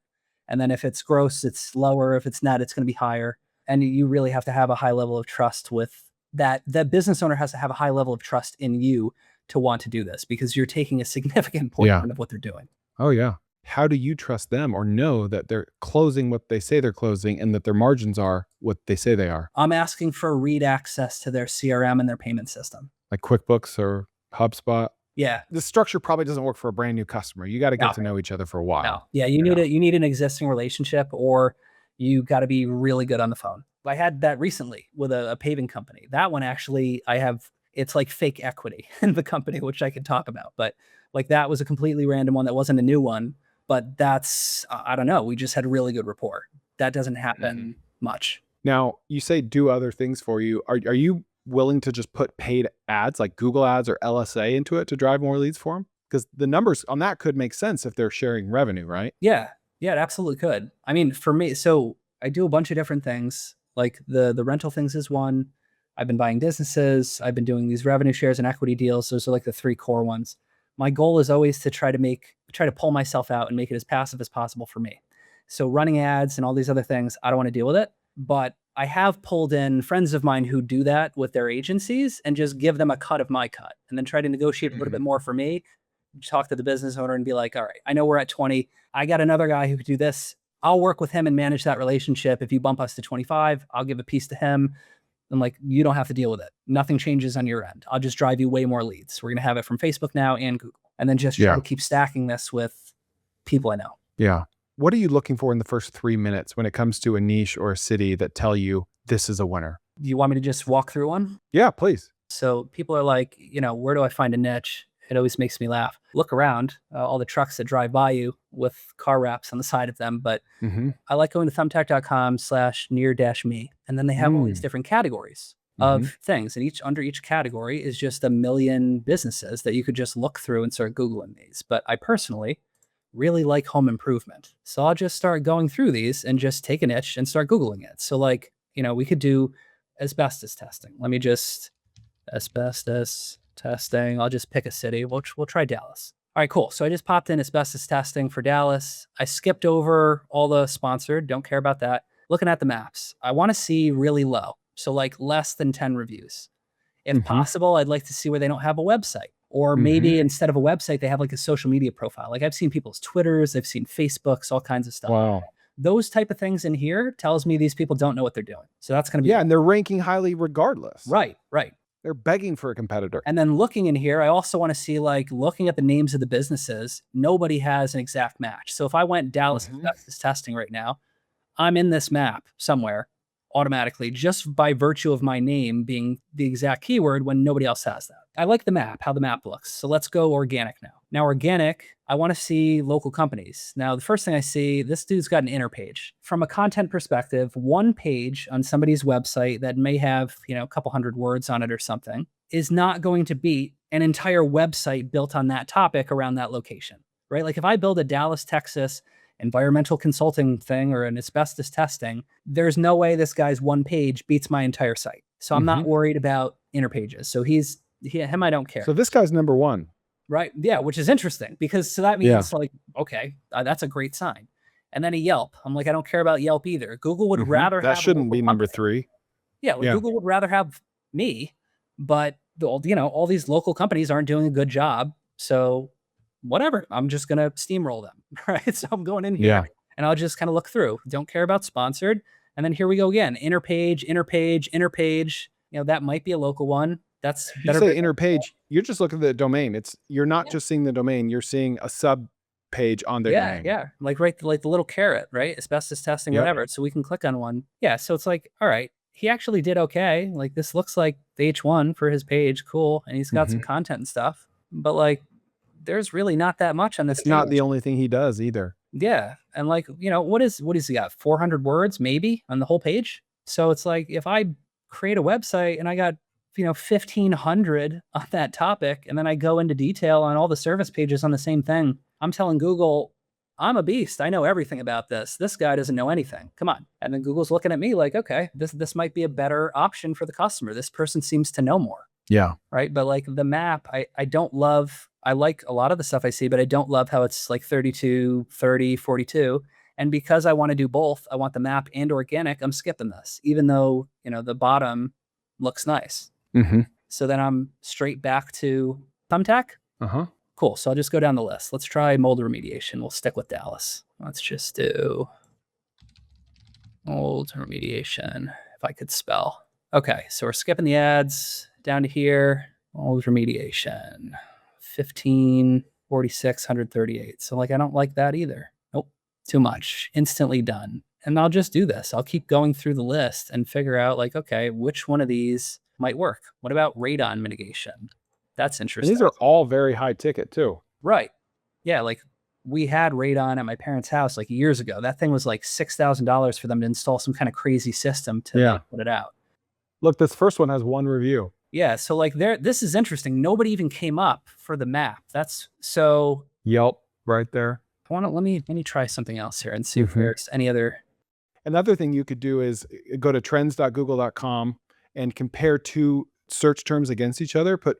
And then if it's gross, it's lower. If it's net, it's going to be higher. And you really have to have a high level of trust with that. The business owner has to have a high level of trust in you to want to do this because you're taking a significant portion of what they're doing. Oh yeah. How do you trust them or know that they're closing what they say they're closing and that their margins are what they say they are? I'm asking for read access to their CRM and their payment system. Like QuickBooks or HubSpot? Yeah. The structure probably doesn't work for a brand new customer. You got to get to know each other for a while. No. Yeah, you need an existing relationship or you got to be really good on the phone. I had that recently with a paving company. That one actually it's like fake equity in the company, which I can talk about. But like that was a completely random one that wasn't a new one. But that's, I don't know. We just had a really good rapport. That doesn't happen much. Now, you say do other things for you. Are you willing to just put paid ads like Google ads or LSA into it to drive more leads for them? Because the numbers on that could make sense if they're sharing revenue, right? Yeah. Yeah, it absolutely could. I mean, for me, so I do a bunch of different things. Like the rental things is one. I've been buying businesses. I've been doing these revenue shares and equity deals. Those are like the three core ones. My goal is always to try to pull myself out and make it as passive as possible for me. So running ads and all these other things, I don't want to deal with it. But I have pulled in friends of mine who do that with their agencies and just give them a cut of my cut and then try to negotiate a little bit more for me. Talk to the business owner and be like, all right, I know we're at 20. I got another guy who could do this. I'll work with him and manage that relationship. If you bump us to 25, I'll give a piece to him. And like, you don't have to deal with it. Nothing changes on your end. I'll just drive you way more leads. We're going to have it from Facebook now and Google. And then just try to keep stacking this with people I know. Yeah. What are you looking for in the first 3 minutes when it comes to a niche or a city that tell you this is a winner? Do you want me to just walk through one? Yeah, please. So people are like, where do I find a niche? It always makes me laugh. Look around, all the trucks that drive by you with car wraps on the side of them. But I like going to thumbtack.com/near-me. And then they have all these different categories of things. And under each category is just a million businesses that you could just look through and start Googling these. But I personally really like home improvement. So I'll just start going through these and just take a niche and start Googling it. So like, we could do asbestos testing. Let me just asbestos testing. I'll just pick a city. We'll try Dallas. All right, cool. So I just popped in asbestos testing for Dallas. I skipped over all the sponsored. Don't care about that. Looking at the maps, I want to see really low. So like less than 10 reviews. If possible, I'd like to see where they don't have a website. Or maybe instead of a website, they have like a social media profile. Like I've seen people's Twitters, I've seen Facebooks, all kinds of stuff. Wow. Those type of things in here tells me these people don't know what they're doing. So that's going to be and they're ranking highly regardless. Right. They're begging for a competitor. And then looking in here, I also want to see like looking at the names of the businesses. Nobody has an exact match. So if I went Dallas asbestos testing right now, I'm in this map somewhere automatically just by virtue of my name being the exact keyword when nobody else has that. I like the map, how the map looks. So let's go organic now. Now organic, I want to see local companies. Now the first thing I see, this dude's got an inner page. From a content perspective, one page on somebody's website that may have, a couple hundred words on it or something is not going to beat an entire website built on that topic around that location, right? Like if I build a Dallas, Texas environmental consulting thing or an asbestos testing, there's no way this guy's one page beats my entire site. So I'm not worried about inner pages. So him, I don't care. So this guy's number one. Right. Yeah. Which is interesting because so that means like, okay, that's a great sign. And then a Yelp. I'm like, I don't care about Yelp either. Google would rather that have shouldn't be number 3. Yeah, like Google would rather have me, but all these local companies aren't doing a good job. So whatever, I'm just gonna steamroll them, right? So I'm going in here and I'll just kind of look through. Don't care about sponsored. And then here we go again. Inner page, inner page, inner page. That might be a local one. That's you say inner page. You're just looking at the domain. You're not just seeing the domain. You're seeing a sub page on their domain. Yeah. Like the little caret, right? Asbestos testing, whatever. So we can click on one. Yeah. So it's like, all right, he actually did okay. Like this looks like the H1 for his page. Cool. And he's got some content and stuff, but like, there's really not that much on this. It's not the only thing he does either. Yeah. And like, what is he got? 400 words maybe on the whole page. So it's like, if I create a website and I got, 1,500 on that topic, and then I go into detail on all the service pages on the same thing, I'm telling Google, I'm a beast. I know everything about this. This guy doesn't know anything. Come on. And then Google's looking at me like, okay, this might be a better option for the customer. This person seems to know more. Yeah. Right. But like the map, I don't love, I like a lot of the stuff I see, but I don't love how it's like 32, 30, 42. And because I want to do both, I want the map and organic, I'm skipping this, even though, the bottom looks nice. So then I'm straight back to Thumbtack. Cool. So I'll just go down the list. Let's try mold remediation. We'll stick with Dallas. Let's just do mold remediation. If I could spell. Okay. So we're skipping the ads down to here. Mold remediation. 1546, 138. So like, I don't like that either. Nope. Too much. Instantly done. And I'll just do this. I'll keep going through the list and figure out like, okay, which one of these might work. What about radon mitigation? That's interesting. And these are all very high ticket too. Right. Yeah. Like we had radon at my parents' house like years ago. That thing was like $6,000 for them to install some kind of crazy system to put it out. Look, this first one has 1 review. Yeah. So like this is interesting. Nobody even came up for the map. That's so Yelp right there. Let me try something else here and see if there's any other. Another thing you could do is go to trends.google.com and compare 2 search terms against each other, put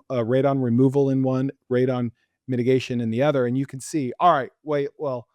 radon removal in one, radon mitigation in the other, and you can see, all right, wait, well,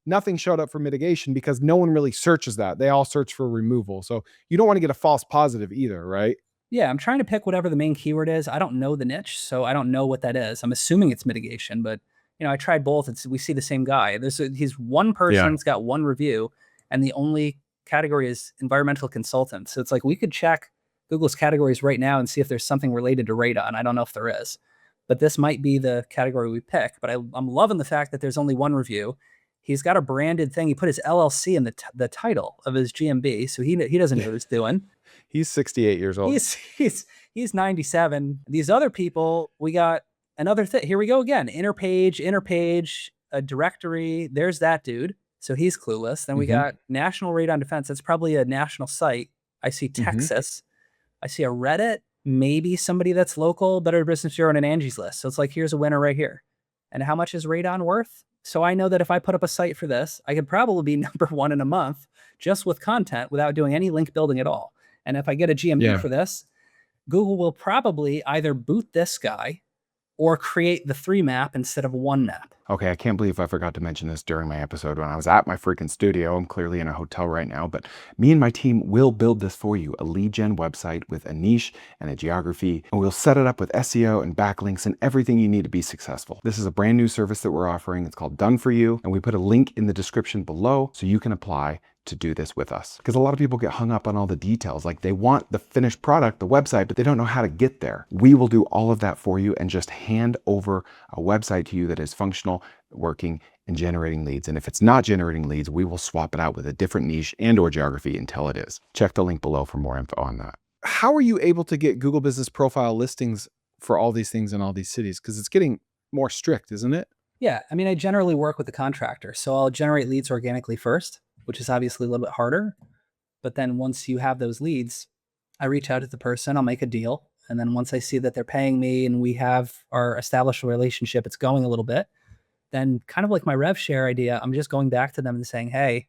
nothing showed up for mitigation because no one really searches that. They all search for removal. So you don't want to get a false positive either, right? Yeah, I'm trying to pick whatever the main keyword is. I don't know the niche, so I don't know what that is. I'm assuming it's mitigation, but I tried both. We see the same guy. He's one person's got 1 review, and the only category is environmental consultant. So it's like we could check Google's categories right now and see if there's something related to radon. I don't know if there is, but this might be the category we pick. But I'm loving the fact that there's only 1 review. He's got a branded thing. He put his LLC in the title of his GMB, so he doesn't know what he's doing. He's 68 years old. He's 97. These other people, we got another thing. Here we go again. Inner page, a directory. There's that dude. So he's clueless. Then we got National Radon Defense. That's probably a national site. I see Texas. I see a Reddit, maybe somebody that's local, Better Business Bureau, and an Angie's List. So it's like, here's a winner right here. And how much is radon worth? So I know that if I put up a site for this, I could probably be number 1 in a month just with content without doing any link building at all. And if I get a GMB for this, Google will probably either boot this guy or create the 3 map instead of 1 map. Okay, I can't believe I forgot to mention this during my episode when I was at my freaking studio. I'm clearly in a hotel right now, but me and my team will build this for you, a lead gen website with a niche and a geography, and we'll set it up with SEO and backlinks and everything you need to be successful. This is a brand new service that we're offering. It's called Done For You, and we put a link in the description below so you can apply to do this with us. Because a lot of people get hung up on all the details. Like they want the finished product, the website, but they don't know how to get there. We will do all of that for you and just hand over a website to you that is functional, working, and generating leads. And if it's not generating leads, we will swap it out with a different niche and or geography until it is. Check the link below for more info on that. How are you able to get Google Business Profile listings for all these things in all these cities? Because it's getting more strict, isn't it? Yeah. I mean, I generally work with the contractor. So I'll generate leads organically first, which is obviously a little bit harder. But then once you have those leads, I reach out to the person, I'll make a deal. And then once I see that they're paying me and we have our established relationship, it's going a little bit, then kind of like my rev share idea, I'm just going back to them and saying, hey,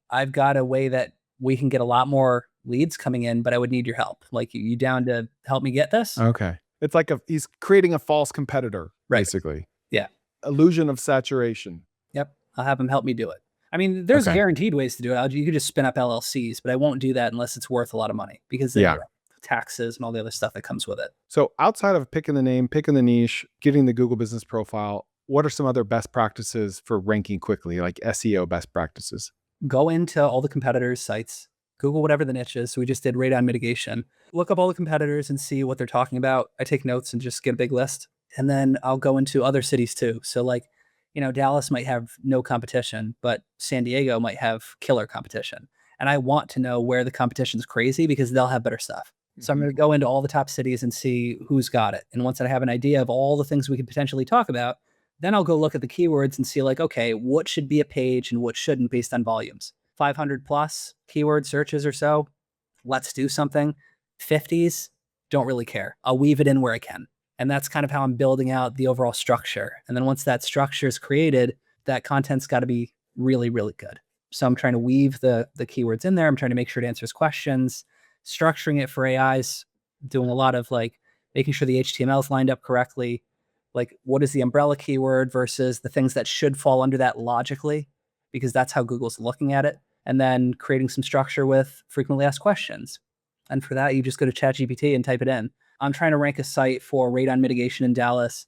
I've got a way that we can get a lot more leads coming in, but I would need your help. Like, you down to help me get this? Okay. It's like he's creating a false competitor, Right. basically. Yeah. Illusion of saturation. Yep. I'll have him help me do it. I mean, there's Okay. guaranteed ways to do it. You could just spin up LLCs, but I won't do that unless it's worth a lot of money, because then, Yeah. taxes and all the other stuff that comes with it. So outside of picking the name, picking the niche, getting the Google business profile, what are some other best practices for ranking quickly, like SEO best practices? Go into all the competitors' sites, Google whatever the niche is. So we just did radon mitigation. Look up all the competitors and see what they're talking about. I take notes and just get a big list. And then I'll go into other cities too. So like, Dallas might have no competition, but San Diego might have killer competition. And I want to know where the competition's crazy, because they'll have better stuff. So I'm going to go into all the top cities and see who's got it. And once I have an idea of all the things we could potentially talk about, then I'll go look at the keywords and see, like, okay, what should be a page and what shouldn't based on volumes. 500 plus keyword searches or so, let's do something. 50s, don't really care. I'll weave it in where I can. And that's kind of how I'm building out the overall structure. And then once that structure is created, that content's got to be really, really good. So I'm trying to weave the keywords in there. I'm trying to make sure it answers questions, structuring it for AIs, doing a lot of like making sure the HTML is lined up correctly. Like, what is the umbrella keyword versus the things that should fall under that logically, because that's how Google's looking at it. And then creating some structure with frequently asked questions. And for that, you just go to ChatGPT and type it in. I'm trying to rank a site for radon mitigation in Dallas.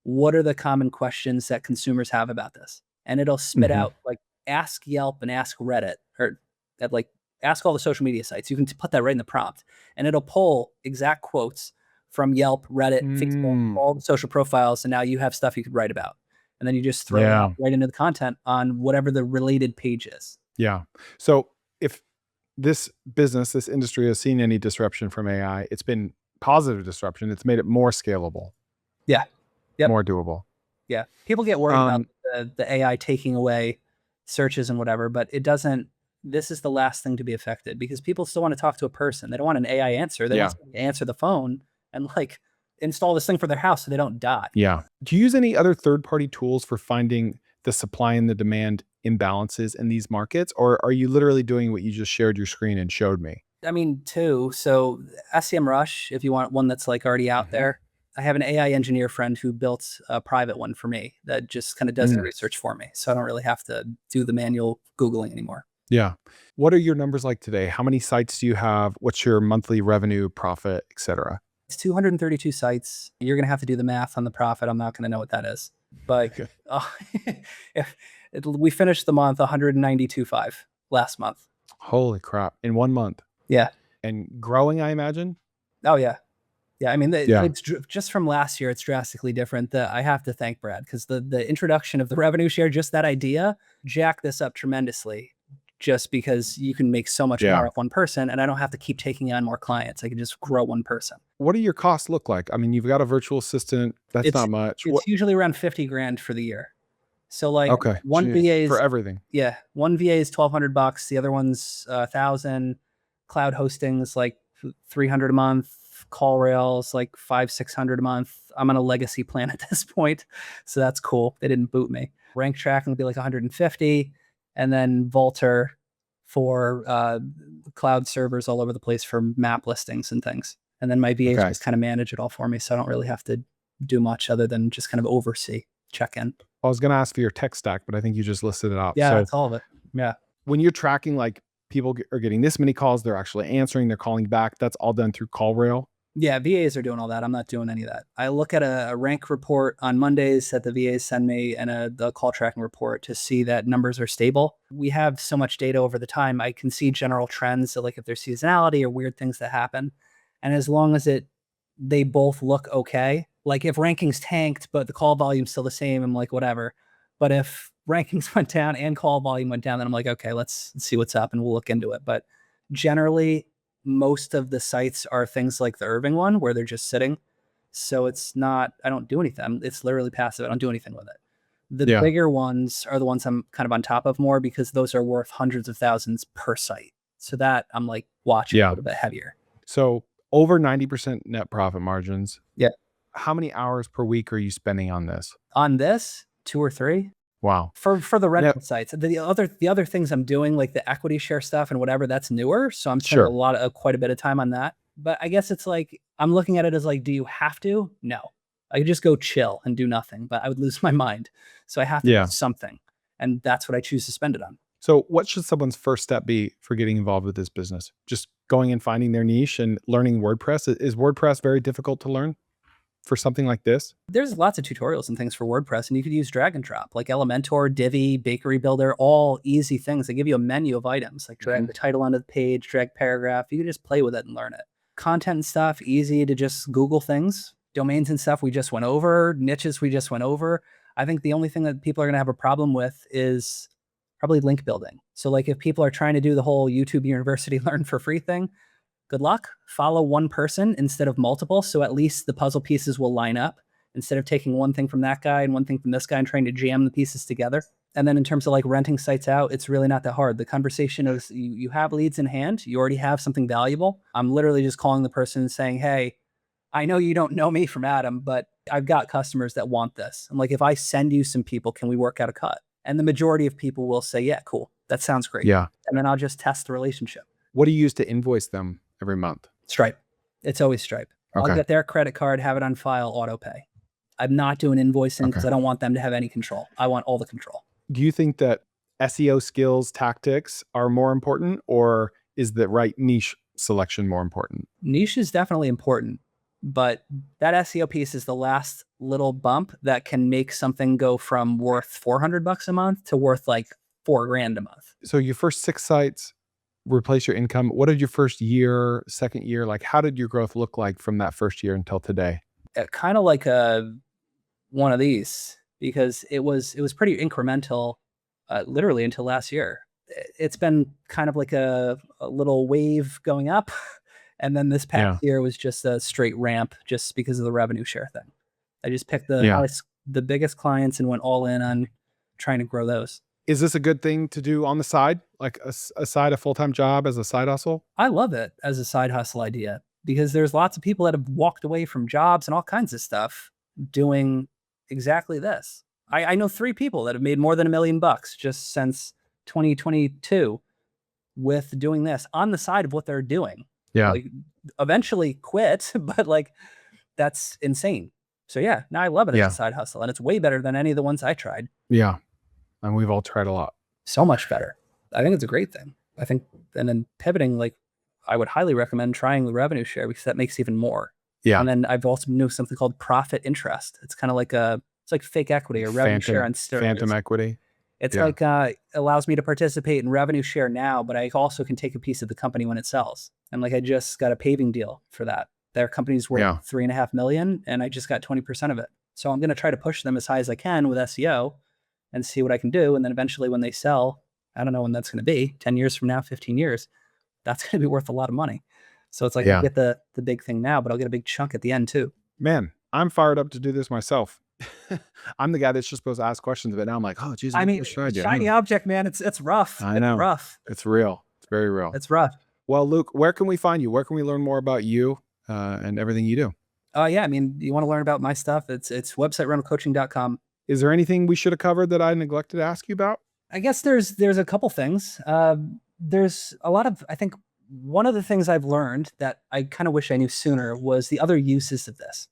What are the common questions that consumers have about this? And it'll spit out, like, ask Yelp and ask Reddit, or like ask all the social media sites. You can put that right in the prompt, and it'll pull exact quotes from Yelp, Reddit, Facebook, all the social profiles, and now you have stuff you could write about. And then you just throw it out right into the content on whatever the related page is. Yeah. So if this business, this industry has seen any disruption from AI, it's been positive disruption. It's made it more scalable. Yeah. Yep. More doable. Yeah. People get worried about the AI taking away searches and whatever, but it doesn't. This is the last thing to be affected, because people still want to talk to a person. They don't want an AI answer. They want to answer the phone and like install this thing for their house so they don't die. Yeah. Do you use any other third-party tools for finding the supply and the demand imbalances in these markets? Or are you literally doing what you just shared your screen and showed me? I mean, too. So SEMrush, if you want one that's like already out there, I have an AI engineer friend who built a private one for me that just kind of does the research for me. So I don't really have to do the manual Googling anymore. Yeah. What are your numbers like today? How many sites do you have? What's your monthly revenue, profit, et cetera? It's 232 sites. You're going to have to do the math on the profit. I'm not going to know what that is. But we finished the month 192.5 last month. Holy crap. In 1 month. Yeah. And growing, I imagine? Oh, yeah. Yeah. I mean, it's just from last year, it's drastically different. I have to thank Brad, because the introduction of the revenue share, just that idea, jacked this up tremendously. Just because you can make so much more with one person, and I don't have to keep taking on more clients. I can just grow one person. What do your costs look like? I mean, you've got a virtual assistant. That's not much. It's usually around 50 grand for the year. So like one Jeez, VA is for everything. Yeah. One VA is $1,200. The other one's 1,000. Cloud hosting is like 300 a month. Call rails like 500-600 a month. I'm on a legacy plan at this point, so that's cool. They didn't boot me. Rank tracking will be like 150. And then Volter for cloud servers all over the place for map listings and things. And then my VAs just kind of manage it all for me. So I don't really have to do much other than just kind of oversee, check in. I was going to ask for your tech stack, but I think you just listed it out. Yeah, so that's all of it. Yeah. When you're tracking, like, people are getting this many calls, they're actually answering, they're calling back, that's all done through CallRail? Yeah, VAs are doing all that. I'm not doing any of that. I look at a rank report on Mondays that the VAs send me, and the call tracking report to see that numbers are stable. We have so much data over the time. I can see general trends. So like if there's seasonality or weird things that happen. And as long as they both look okay, like if rankings tanked, but the call volume's still the same, I'm like, whatever. But if rankings went down and call volume went down, then I'm like, okay, let's see what's up and we'll look into it. But generally, most of the sites are things like the Irving one where they're just sitting. So it's not, I don't do anything. It's literally passive. I don't do anything with it. The bigger ones are the ones I'm kind of on top of more, because those are worth hundreds of thousands per site. So that I'm like watching a little bit heavier. So over 90% net profit margins. Yeah. How many hours per week are you spending on this? On this, 2 or 3. Wow. For the Now, rental sites. The other things I'm doing, like the equity share stuff and whatever, that's newer. So I'm spending sure. quite a bit of time on that. But I guess it's like, I'm looking at it as like, do you have to? No. I could just go chill and do nothing, but I would lose my mind. So I have to do Yeah. something. And that's what I choose to spend it on. So what should someone's first step be for getting involved with this business? Just going and finding their niche and learning WordPress. Is WordPress very difficult to learn for something like this? There's lots of tutorials and things for WordPress, and you could use drag and drop, like Elementor, Divi, Bakery Builder, all easy things. They give you a menu of items, like drag the title onto the page, drag paragraph. You can just play with it and learn it. Content and stuff, easy to just Google things. Domains and stuff we just went over. Niches we just went over. I think the only thing that people are going to have a problem with is probably link building. So like if people are trying to do the whole YouTube University learn for free thing, good luck. Follow one person instead of multiple. So at least the puzzle pieces will line up instead of taking one thing from that guy and one thing from this guy and trying to jam the pieces together. And then in terms of like renting sites out, it's really not that hard. The conversation is you have leads in hand. You already have something valuable. I'm literally just calling the person and saying, hey, I know you don't know me from Adam, but I've got customers that want this. I'm like, if I send you some people, can we work out a cut? And the majority of people will say, yeah, cool. That sounds great. Yeah. And then I'll just test the relationship. What do you use to invoice them every month? Stripe. It's always Stripe. Okay. I'll get their credit card, have it on file, auto pay. I'm not doing invoicing because I don't want them to have any control. I want all the control. Do you think that SEO skills, tactics are more important, or is the right niche selection more important? Niche is definitely important, but that SEO piece is the last little bump that can make something go from worth $400 a month to worth like $4,000 a month. So your first 6 sites replace your income. What did your first year, second year, like how did your growth look like from that first year until today? Kind of like one of these, because it was pretty incremental, literally until last year. It's been kind of like a little wave going up. And then this past year was just a straight ramp just because of the revenue share thing. I just picked the biggest clients and went all in on trying to grow those. Is this a good thing to do on the side, like a full-time job as a side hustle? I love it as a side hustle idea because there's lots of people that have walked away from jobs and all kinds of stuff doing exactly this. I know 3 people that have made more than $1 million just since 2022 with doing this on the side of what they're doing. Yeah. Like, eventually quit, but like that's insane. So yeah, now I love it as a side hustle, and it's way better than any of the ones I tried. Yeah. And we've all tried a lot. So much better. I think it's a great thing. I think, and then pivoting, like I would highly recommend trying the revenue share because that makes even more. Yeah. And then I've also known something called profit interest. It's kind of like it's like fake equity or revenue share on steroids. Phantom equity. It's like allows me to participate in revenue share now, but I also can take a piece of the company when it sells. And like I just got a paving deal for that. Their company's worth $3.5 million, and I just got 20% of it. So I'm going to try to push them as high as I can with SEO and see what I can do. And then eventually when they sell, I don't know when that's going to be, 10 years from now, 15 years, that's going to be worth a lot of money. So it's like I get the big thing now, but I'll get a big chunk at the end too. Man, I'm fired up to do this myself. I'm the guy that's just supposed to ask questions, but now I'm like, oh, geez, I mean, shiny object, man. It's rough. I know. It's rough. It's real. It's very real. It's rough. Well, Luke, where can we find you? Where can we learn more about you and everything you do? Yeah, I mean, you want to learn about my stuff? It's websiterentalcoaching.com. Is there anything we should have covered that I neglected to ask you about? I guess there's a couple things. There's a lot of, I think one of the things I've learned that I kind of wish I knew sooner was the other uses of this.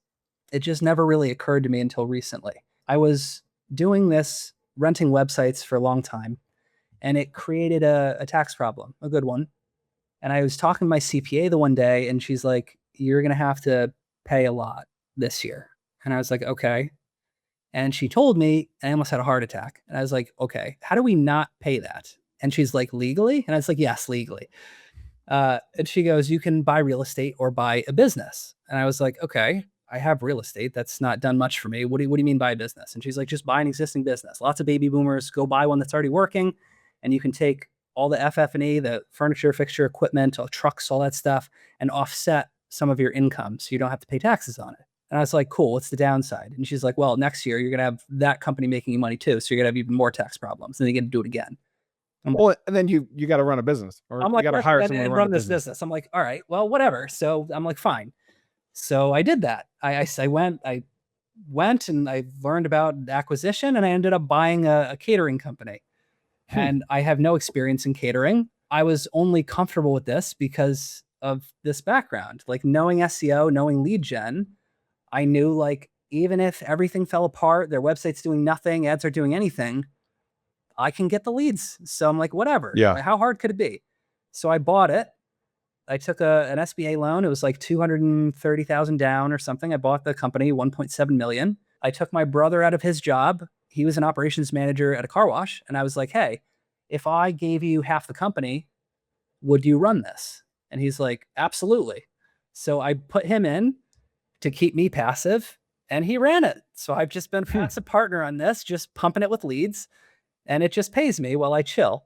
It just never really occurred to me until recently. I was doing this, renting websites for a long time, and it created a tax problem, a good one. And I was talking to my CPA the one day, and she's like, you're going to have to pay a lot this year. And I was like, okay. And she told me, I almost had a heart attack. And I was like, okay, how do we not pay that? And she's like, legally? And I was like, yes, legally. And she goes, you can buy real estate or buy a business. And I was like, okay, I have real estate. That's not done much for me. What do you mean buy a business? And she's like, just buy an existing business. Lots of baby boomers, go buy one that's already working. And you can take all the FF&E, the furniture, fixture, equipment, all trucks, all that stuff, and offset some of your income so you don't have to pay taxes on it. And I was like, cool, what's the downside? And she's like, well, next year you're going to have that company making you money too. So you're going to have even more tax problems and then you get to do it again. Well, and then you got to run a business, or I'm like, you got to hire someone to run this business. I'm like, all right, well, whatever. So I'm like, fine. So I did that. I went, I went and I learned about acquisition, and I ended up buying a catering company. And I have no experience in catering. I was only comfortable with this because of this background, like knowing SEO, knowing lead gen. I knew like even if everything fell apart, their website's doing nothing, ads are doing anything, I can get the leads. So I'm like, whatever. Yeah. Like, how hard could it be? So I bought it. I took an SBA loan. It was like 230,000 down or something. I bought the company, 1.7 million. I took my brother out of his job. He was an operations manager at a car wash. And I was like, hey, if I gave you half the company, would you run this? And he's like, absolutely. So I put him in to keep me passive, and he ran it. So I've just been passive partner on this, just pumping it with leads, and it just pays me while I chill.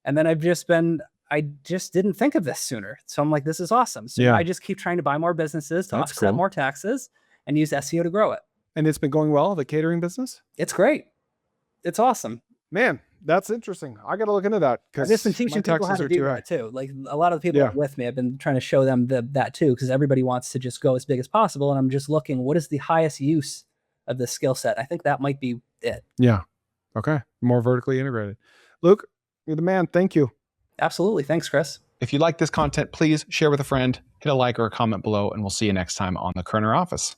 And then I just didn't think of this sooner. So I'm like, this is awesome. So I just keep trying to buy more businesses to offset more taxes and use SEO to grow it. And it's been going well, the catering business? It's great. It's awesome. Man, that's interesting. I got to look into that I've just been teaching people how to do that too. Like a lot of the people with me, I've been trying to show them that too, because everybody wants to just go as big as possible. And I'm just looking, what is the highest use of this skill set? I think that might be it. Yeah. Okay. More vertically integrated. Luke, you're the man. Thank you. Absolutely. Thanks, Chris. If you like this content, please share with a friend, hit a like or a comment below, and we'll see you next time on the Koerner Office.